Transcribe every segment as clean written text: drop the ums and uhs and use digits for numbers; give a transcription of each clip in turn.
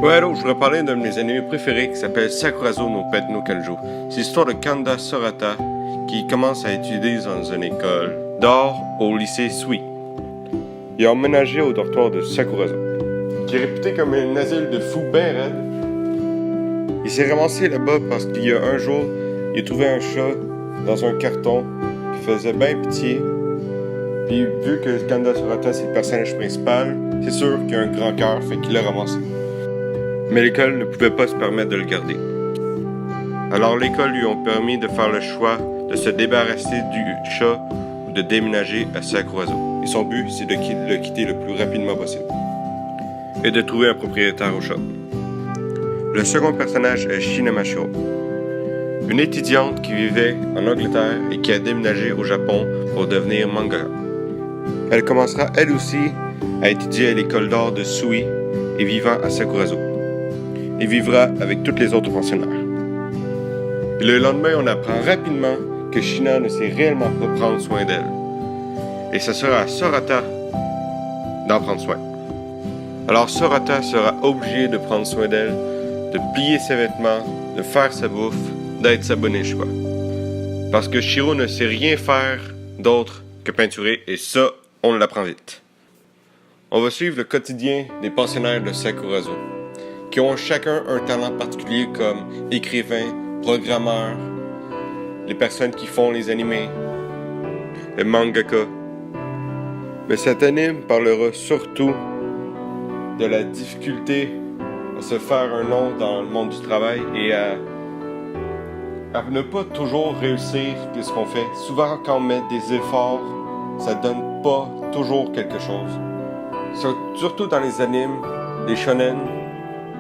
Ouais, alors je voudrais parler d'un de mes animés préférés qui s'appelle Sakurazo no Pet no Kanjo. C'est l'histoire de Kanda Sorata qui commence à étudier dans une école d'art au lycée Sui. Il a emménagé au dortoir de Sakurazo, qui est réputé comme un asile de fous ben raide. Il s'est ramassé là-bas parce qu'il y a un jour, il a trouvé un chat dans un carton qui faisait bien pitié. Puis vu que Kanda Sorata c'est le personnage principal, c'est sûr qu'il a un grand cœur, fait qu'il l'a ramassé. Mais l'école ne pouvait pas se permettre de le garder. Alors l'école lui ont permis de faire le choix de se débarrasser du chat ou de déménager à Sakurazo. Et son but, c'est de le quitter le plus rapidement possible. Et de trouver un propriétaire au chat. Le second personnage est Shina Mashiro, une étudiante qui vivait en Angleterre et qui a déménagé au Japon pour devenir mangaka. Elle commencera elle aussi à étudier à l'école d'art de Sui et vivant à Sakurazo. Et vivra avec tous les autres pensionnaires. Et le lendemain, on apprend rapidement que Shina ne sait réellement pas prendre soin d'elle. Et ce sera à Sorata d'en prendre soin. Alors Sorata sera obligée de prendre soin d'elle, de plier ses vêtements, de faire sa bouffe, d'être sa bonne choix. Parce que Shiro ne sait rien faire d'autre que peinturer, et ça, on l'apprend vite. On va suivre le quotidien des pensionnaires de Sakurazo, qui ont chacun un talent particulier comme écrivain, programmeur, les personnes qui font les animés, le mangaka. Mais cet anime parlera surtout de la difficulté à se faire un nom dans le monde du travail et à ne pas toujours réussir ce qu'on fait. Souvent, quand on met des efforts, ça donne pas toujours quelque chose. Surtout dans les animes, les shonen,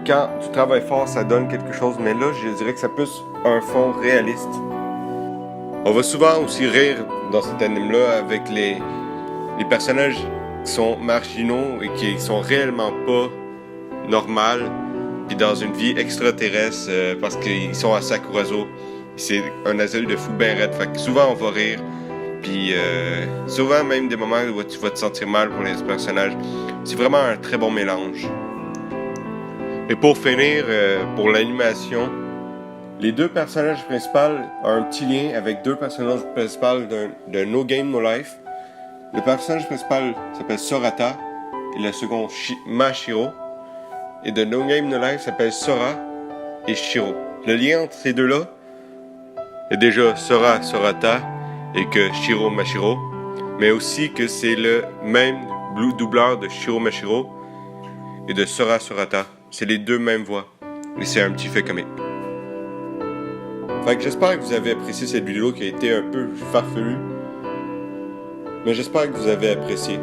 quand tu travailles fort, ça donne quelque chose, mais là, je dirais que ça plus un fond réaliste. On va souvent aussi rire dans cet anime-là avec les personnages qui sont marginaux et qui sont réellement pas normaux, puis dans une vie extraterrestre parce qu'ils sont à Sakurazo. C'est un asile de fous ben raide, fait que souvent on va rire, puis souvent même des moments où tu vas te sentir mal pour les personnages. C'est vraiment un très bon mélange. Et pour finir, pour l'animation, les deux personnages principaux ont un petit lien avec deux personnages principaux de No Game No Life. Le personnage principal s'appelle Sorata et le second Mashiro. Et de No Game No Life s'appelle Sora et Shiro. Le lien entre ces deux-là est déjà Sora Sorata et que Shiro Mashiro, mais aussi que c'est le même doubleur de Shiro Mashiro et de Sora Sorata. C'est les deux mêmes voix. Et c'est un petit fait comique. Fait que j'espère que vous avez apprécié cette vidéo qui a été un peu farfelue. Mais j'espère que vous avez apprécié.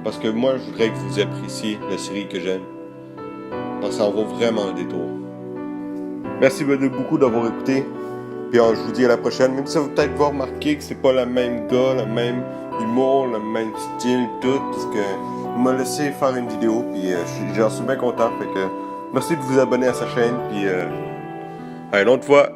Parce que moi, je voudrais que vous appréciez la série que j'aime. Parce que ça en vaut vraiment un détour. Merci beaucoup d'avoir écouté. Puis je vous dis à la prochaine. Même si vous peut-être vous remarquer que c'est pas le même gars, le même humour, le même style, tout. Parce que il m'a laissé faire une vidéo. Puis j'en suis bien content. Fait que merci de vous abonner à sa chaîne. Puis à une autre fois.